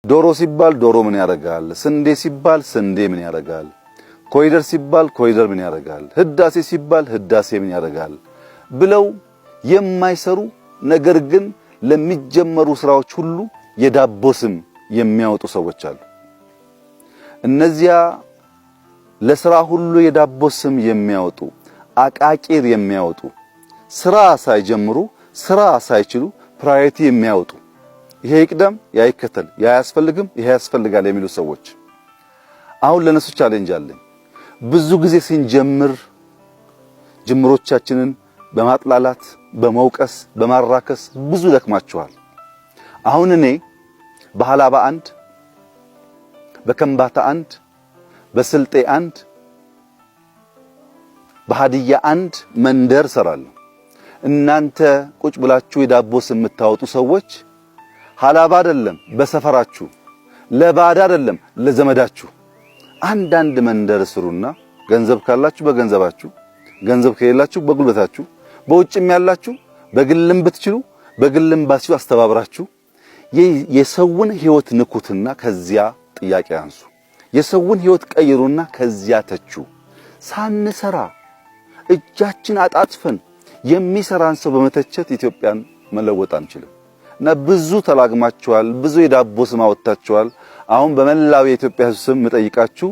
ዶሮ ሲባል ዶሮ ምን ያደርጋል? ስንዴ ሲባል ስንዴ ምን ያደርጋል? ኮሪደር ሲባል ኮሪደር ምን ያደርጋል? ህዳሴ ሲባል ህዳሴ ምን ያደርጋል? ብለው የማይሰሩ ነገር ግን ለሚጀመሩ ስራዎች ሁሉ የዳቦ ስም የሚያወጡ ሰዎች አሉ። እነዚያ ለስራ ሁሉ የዳቦ ስም የሚያወጡ አቃቂር የሚያወጡ ስራ ሳይጀምሩ ስራ ሳይችሉ ፕራዮሪቲ የሚያወጡ ይሄ ይቅደም ያ ይከተል ያ ያስፈልግም ይሄ ያስፈልጋል የሚሉ ሰዎች አሁን ለነሱ ቻሌንጅ አለኝ። ብዙ ጊዜ ስንጀምር ጅምሮቻችንን በማጥላላት በመውቀስ በማራከስ ብዙ ደክማችኋል። አሁን እኔ በሐላባ አንድ በከምባታ አንድ በስልጤ አንድ በሃዲያ አንድ መንደር ሰራለሁ። እናንተ ቁጭ ብላችሁ የዳቦ ስም የምታወጡ ሰዎች ሐላባ አይደለም በሰፈራችሁ ለባዳ አይደለም ለዘመዳችሁ አንዳንድ መንደር ስሩና ገንዘብ ካላችሁ በገንዘባችሁ ገንዘብ ከሌላችሁ በጉልበታችሁ በውጭም ያላችሁ በግልም ብትችሉ በግልም ባሲው አስተባብራችሁ የሰውን ህይወት ንኩትና ከዚያ ጥያቄ አንሱ። የሰውን ህይወት ቀይሩና ከዚያ ተቹ። ሳንሰራ እጃችን አጣጥፈን የሚሰራን ሰው በመተቸት ኢትዮጵያን መለወጥ አንችልም። እና ብዙ ተላግማችኋል፣ ብዙ የዳቦ ስም አወጣችኋል። አሁን በመላው የኢትዮጵያ ስም መጠይቃችሁ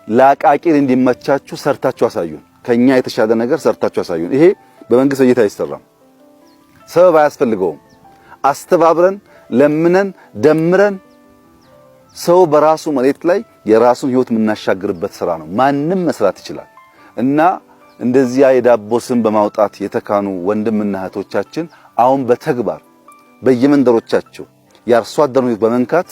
ለአቃቂር እንዲመቻችሁ ሰርታችሁ አሳዩን። ከኛ የተሻለ ነገር ሰርታችሁ አሳዩን። ይሄ በመንግስት እይታ አይሰራም። ሰበብ አያስፈልገውም። አስተባብረን ለምነን ደምረን ሰው በራሱ መሬት ላይ የራሱን ህይወት የምናሻግርበት ስራ ነው። ማንም መስራት ይችላል። እና እንደዚያ የዳቦ ስም በማውጣት የተካኑ ወንድምና እህቶቻችን አሁን በተግባር በየመንደሮቻቸው ያርሷ አደሩን በመንካት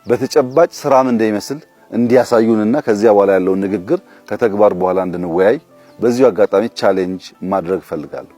በተጨባጭ ስራም እንደሚመስል እንዲያሳዩንና ከዚያ በኋላ ያለውን ንግግር ከተግባር በኋላ እንድንወያይ በዚሁ አጋጣሚ ቻሌንጅ ማድረግ ፈልጋለሁ።